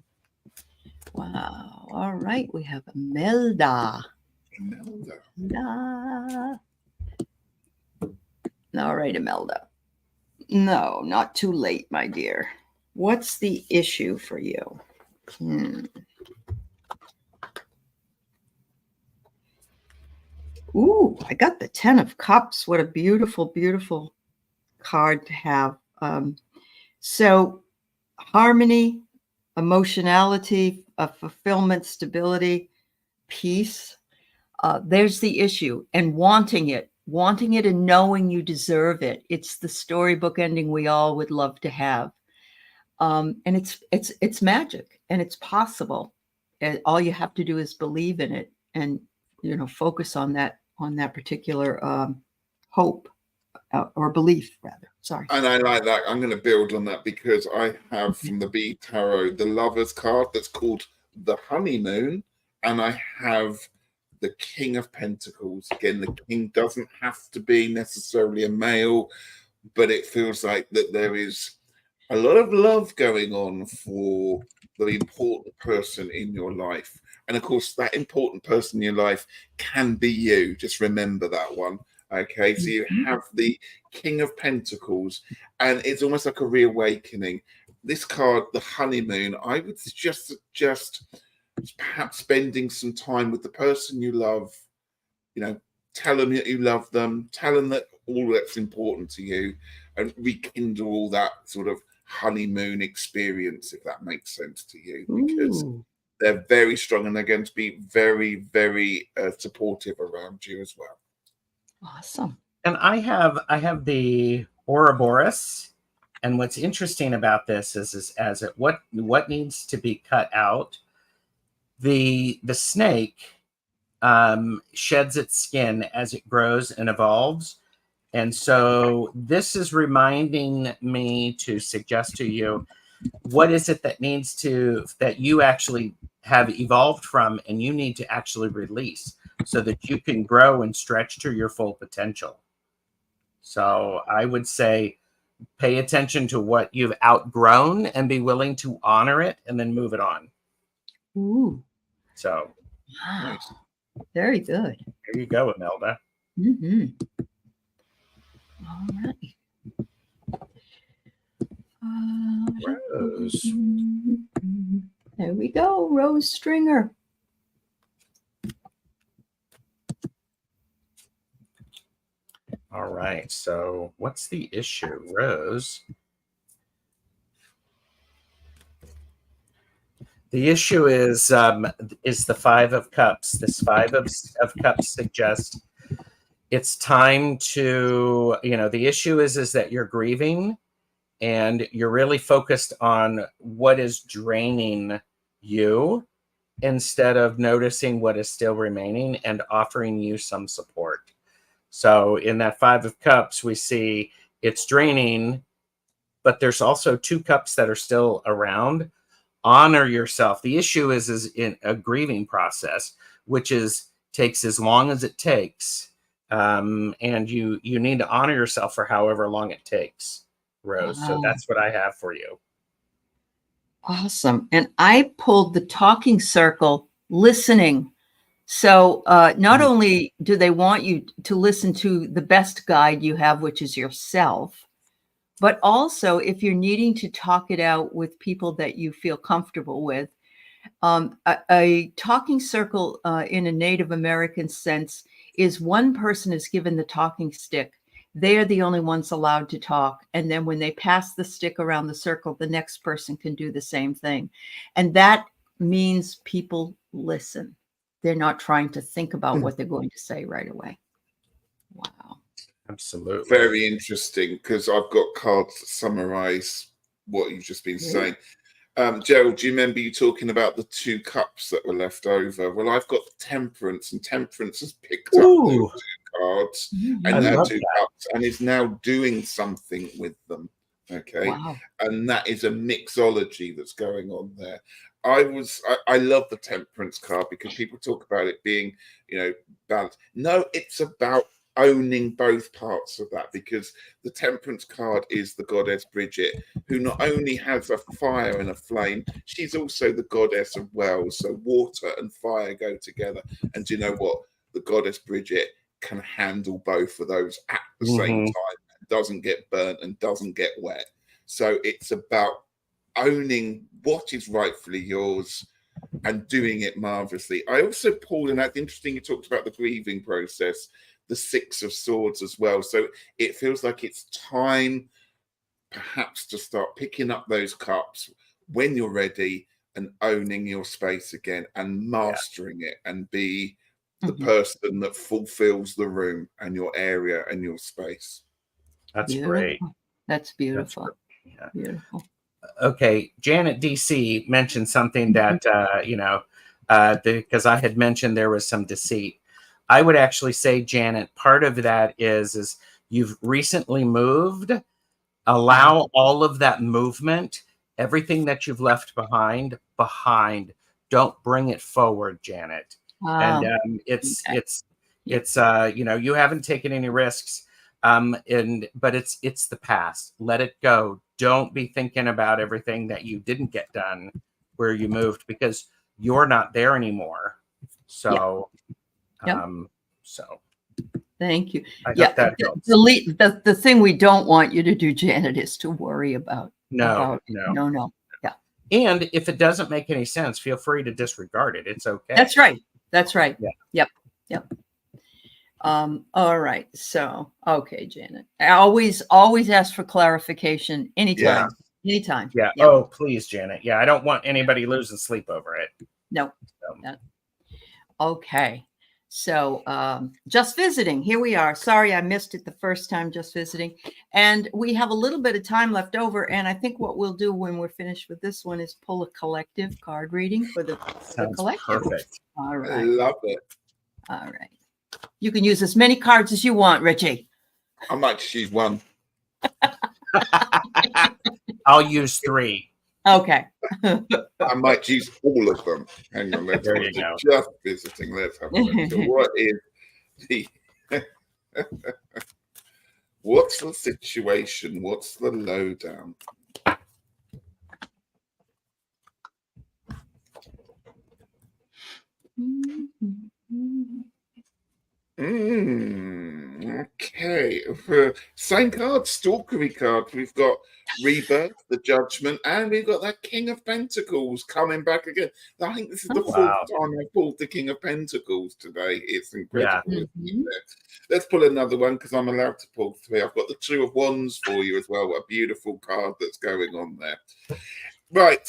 Wow. All right. We have Imelda. All right, Imelda. No, not too late, my dear. What's the issue for you? Ooh, I got the 10 of Cups. What a beautiful, beautiful card to have. So harmony, emotionality, fulfillment, stability, peace. There's the issue, and wanting it and knowing you deserve it. It's the storybook ending we all would love to have. And it's magic, and it's possible. And all you have to do is believe in it, and focus on that particular hope or belief, rather. Sorry. And I like that. I'm going to build on that, because I have from the B Tarot the Lovers card that's called the Honeymoon, and I have the King of Pentacles. Again, the king doesn't have to be necessarily a male, but it feels like that there is a lot of love going on for the important person in your life. And of course, that important person in your life can be you. Just remember that one. Okay, so you have the King of Pentacles, and it's almost like a reawakening. This card, the Honeymoon, I would suggest just perhaps spending some time with the person you love. Tell them that you love them, tell them that all that's important to you, and rekindle all that sort of honeymoon experience, if that makes sense to you, because they're very strong, and they're going to be very, very supportive around you as well. Awesome. And I have the Ouroboros, and what's interesting about this is what needs to be cut out. The snake sheds its skin as it grows and evolves. And so this is reminding me to suggest to you, what is it that you actually have evolved from, and you need to actually release so that you can grow and stretch to your full potential. So I would say pay attention to what you've outgrown and be willing to honor it and then move it on. Ooh. So, wow. Very good. There you go, Imelda. All right. Rose. There we go, Rose Stringer. All right. So, what's the issue, Rose? The issue is the Five of Cups. This Five of Cups suggests it's time to, the issue is that you're grieving, and you're really focused on what is draining you instead of noticing what is still remaining and offering you some support. So in that Five of Cups, we see it's draining, but there's also two cups that are still around. Honor yourself. The issue is in a grieving process, which takes as long as it takes. and you need to honor yourself for however long it takes, Rose. So that's what I have for you. Awesome. And I pulled the talking circle, listening. So not only do they want you to listen to the best guide you have, which is yourself, but also if you're needing to talk it out with people that you feel comfortable with, a talking circle in a Native American sense is one person is given the talking stick. They are the only ones allowed to talk. And then when they pass the stick around the circle, the next person can do the same thing. And that means people listen. They're not trying to think about what they're going to say right away. Wow. Absolutely. Very interesting, because I've got cards that summarize what you've just been saying. Gerald, do you remember you talking about the 2 cups that were left over? Well, I've got Temperance, and Temperance has picked up those 2 cards and now 2 cups and is now doing something with them. Okay. Wow. And that is a mixology that's going on there. I love the Temperance card because people talk about it being, balanced. No, it's about owning both parts of that, because the Temperance card is the goddess Bridget, who not only has a fire and a flame, she's also the goddess of wells. So water and fire go together. And do you know what? The goddess Bridget can handle both of those at the same time, doesn't get burnt and doesn't get wet. So it's about owning what is rightfully yours and doing it marvelously. I also pulled, and that's interesting, you talked about the grieving process, the 6 of Swords as well. So it feels like it's time perhaps to start picking up those cups when you're ready and owning your space again and mastering it and be the person that fulfills the room and your area and your space. That's great. That's beautiful. Beautiful. Okay, Janet DC mentioned something that because I had mentioned there was some deceit. I would actually say, Janet, part of that is you've recently moved. Allow all of that movement, everything that you've left behind. Don't bring it forward, Janet. And it's you haven't taken any risks, but it's the past. Let it go. Don't be thinking about everything that you didn't get done where you moved, because you're not there anymore. So, thank you. The thing we don't want you to do, Janet, is to worry about. No. Yeah. And if it doesn't make any sense, feel free to disregard it. It's okay. That's right. Yeah. Yep. All right. So, okay, Janet. I always ask for clarification anytime. Anytime. Yeah. Yep. Oh, please, Janet. Yeah, I don't want anybody losing sleep over it. No. Okay. So just visiting. Here we are. Sorry, I missed it the first time, just visiting. And we have a little bit of time left over. And I think what we'll do when we're finished with this one is pull a collective card reading for the collective. Perfect. All right. I love it. All right. You can use as many cards as you want, Ritchie. I might just use 1. I'll use 3. Okay. I might use all of them. Hang on, let's there you go. Just visiting. Let's have a look. So what is the what's the situation? What's the lowdown? Okay. Same card, Stalkery card. We've got Rebirth, the Judgment, and we've got that King of Pentacles coming back again. I think this is the 4th time I pulled the King of Pentacles today. It's incredible. Yeah. Let's pull another one, because I'm allowed to pull 3. I've got the 2 of Wands for you as well. A beautiful card that's going on there. Right.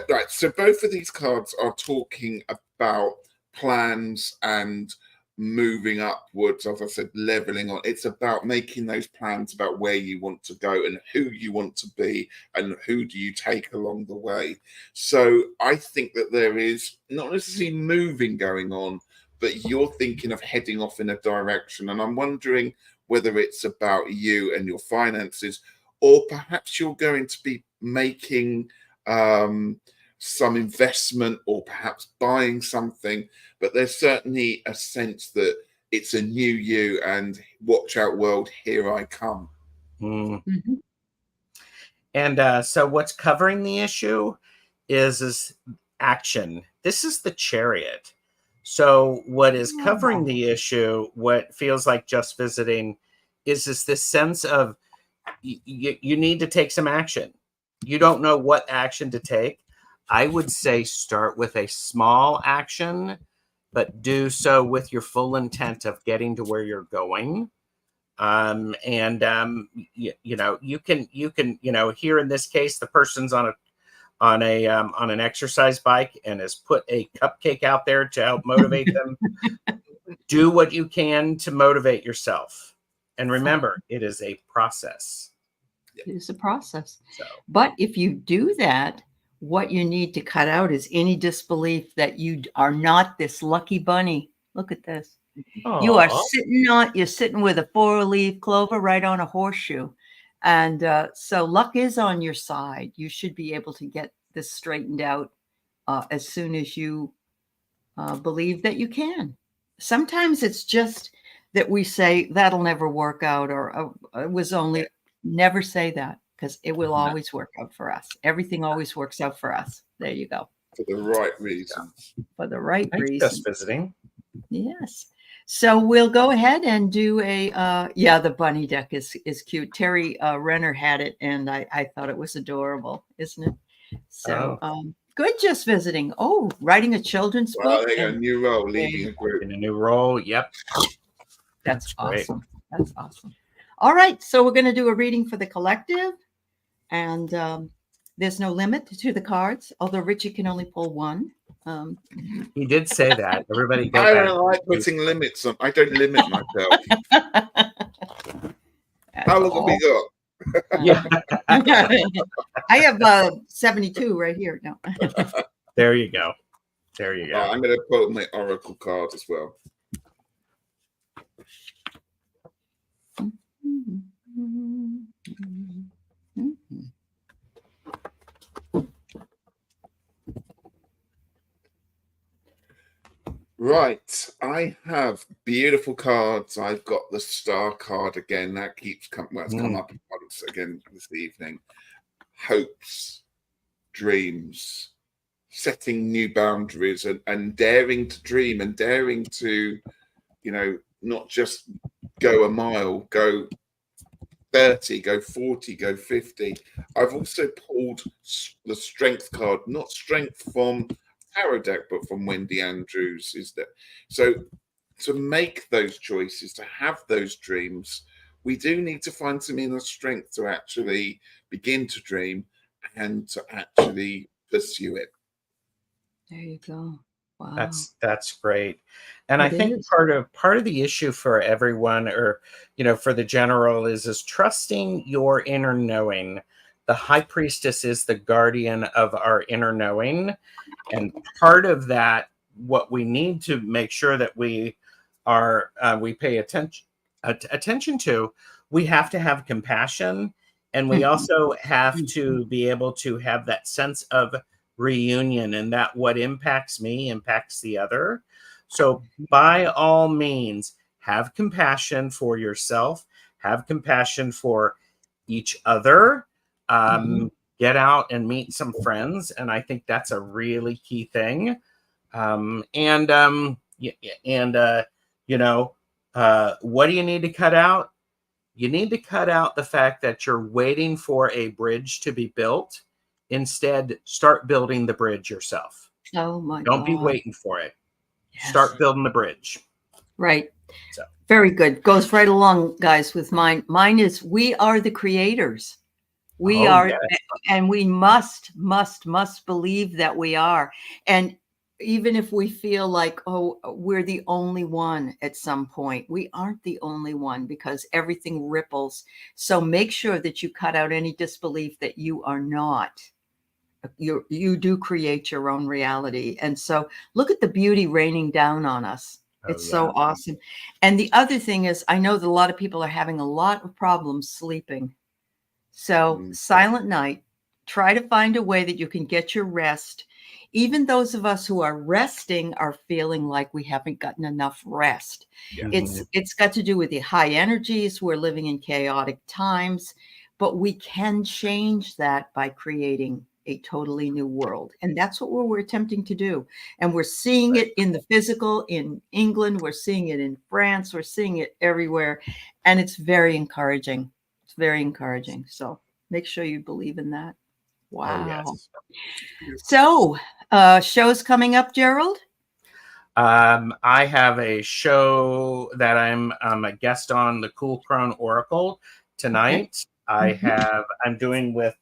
Right. So both of these cards are talking about plans and moving upwards, as I said, leveling on. It's about making those plans about where you want to go and who you want to be and who do you take along the way. So I think that there is not necessarily moving going on, but you're thinking of heading off in a direction. And I'm wondering whether it's about you and your finances, or perhaps you're going to be making some investment or perhaps buying something. But there's certainly a sense that it's a new you, and watch out, world, here I come. Mm-hmm. And so what's covering the issue is action. This is the Chariot. So what is covering the issue, what feels like just visiting, is this sense of you need to take some action. You don't know what action to take. I would say start with a small action, but do so with your full intent of getting to where you're going. You can here in this case, the person's on an exercise bike and has put a cupcake out there to help motivate them. Do what you can to motivate yourself. And remember, it is a process. It is a process. So, but if you do that, what you need to cut out is any disbelief that you are not this lucky bunny. Look at this. Aww. You're sitting with a 4-leaf clover right on a horseshoe. And so luck is on your side. You should be able to get this straightened out as soon as you believe that you can. Sometimes it's just that we say that'll never work out, or it was only, never say that, because it will always work out for us. Everything always works out for us. There you go. For the right reasons. For the right reason. Just visiting. Yes. So we'll go ahead and do the bunny deck is cute. Terry Renner had it, and I thought it was adorable, isn't it? So good, just visiting. Oh, writing a children's book. A new role, leading a group. In a new role, yep. That's awesome. That's awesome. All right, so we're going to do a reading for the collective, and there's no limit to the cards, although Ritchie can only pull one. He did say that. Everybody go I back. don't like putting limits on. I don't limit myself. How long have we got? Yeah. I have 72 right here. No. There you go. There you go. I'm going to pull my oracle card as well. Right, I have beautiful cards. I've got the star card again. That keeps coming. Well, it's come up once again this evening. Hopes, dreams, setting new boundaries, and daring to dream, and daring to, not just go a mile, go 30, go 40, go 50. I've also pulled the strength card, not strength from tarot deck, but from Wendy Andrews. So to make those choices, to have those dreams, we do need to find some inner strength to actually begin to dream and to actually pursue it. There you go. Wow. That's great. And I think part of the issue for everyone, or for the general, is trusting your inner knowing. The high priestess is the guardian of our inner knowing. And part of that, what we need to make sure that we pay attention to, we have to have compassion, and we also have to be able to have that sense of reunion, and that what impacts me impacts the other. So by all means, have compassion for yourself, have compassion for each other. Get out and meet some friends, and I think that's a really key thing. What do you need to cut out? You need to cut out the fact that you're waiting for a bridge to be built. Instead, start building the bridge yourself. Oh my God. Don't be waiting for it. Yes. Start building the bridge. Right. So very good. Goes right along, guys, with mine. Mine is, we are the creators. We are, yes. And we must believe that we are. And even if we feel like, we're the only one at some point, we aren't the only one, because everything ripples. So make sure that you cut out any disbelief that you are not. You do create your own reality. And so look at the beauty raining down on us. It's so awesome. And the other thing is, I know that a lot of people are having a lot of problems sleeping. So silent night, try to find a way that you can get your rest. Even those of us who are resting are feeling like we haven't gotten enough rest. Yeah. It's got to do with the high energies. We're living in chaotic times, but we can change that by creating a totally new world. And that's what we're attempting to do. And we're seeing it in the physical in England. We're seeing it in France. We're seeing it everywhere. And it's very encouraging. It's very encouraging. So make sure you believe in that. Wow. Oh, yes. So shows coming up, Gerald? I have a show that I'm a guest on, the Cool Crone Oracle tonight. Okay. I'm doing with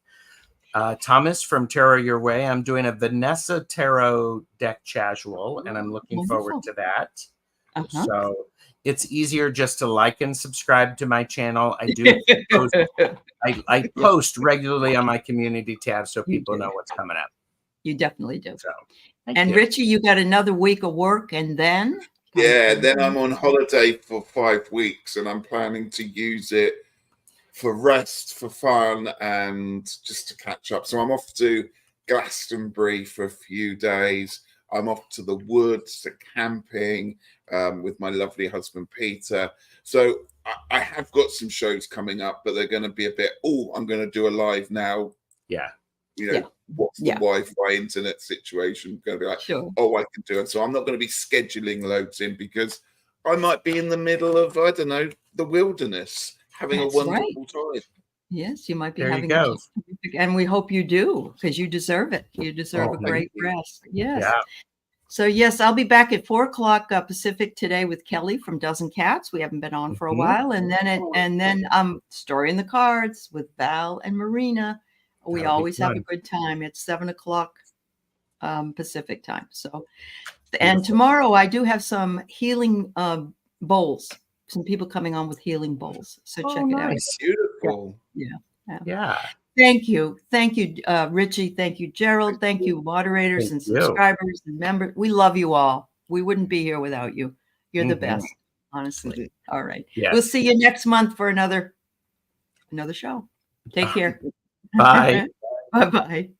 Thomas from Tarot Your Way. I'm doing a Vanessa Tarot deck casual, and I'm looking forward to that. So it's easier just to like and subscribe to my channel. I do post, I post regularly on my community tab so people know what's coming up. You definitely do. So, and Ritchie, you got another week of work, and then? Yeah, then I'm on holiday for 5 weeks, and I'm planning to use it for rest, for fun, and just to catch up. So I'm off to Glastonbury for a few days. I'm off to the woods, to camping with my lovely husband, Peter. So I have got some shows coming up, but they're going to be a bit, I'm going to do a live now. Yeah. What's the Wi-Fi internet situation going to be like? I can do it. So I'm not going to be scheduling loads in because I might be in the middle of, I don't know, the wilderness, having a wonderful time. Yes, you might be there having you go. And we hope you do, because you deserve it. You deserve a great rest. Yes. Yeah. So yes, I'll be back at 4:00 Pacific today with Kelly from Dozen Cats. We haven't been on for a while, and then Story in the Cards with Val and Marina. We always have a good time. It's 7:00 Pacific time. So, and tomorrow I do have some healing bowls. Some people coming on with healing bowls. So check it out. Beautiful. Yeah. Thank you, Ritchie. Thank you, Gerald. Thank you, moderators and subscribers and members. We love you all. We wouldn't be here without you. You're the best, honestly. All right. Yes. We'll see you next month for another show. Take care. Bye. Bye-bye.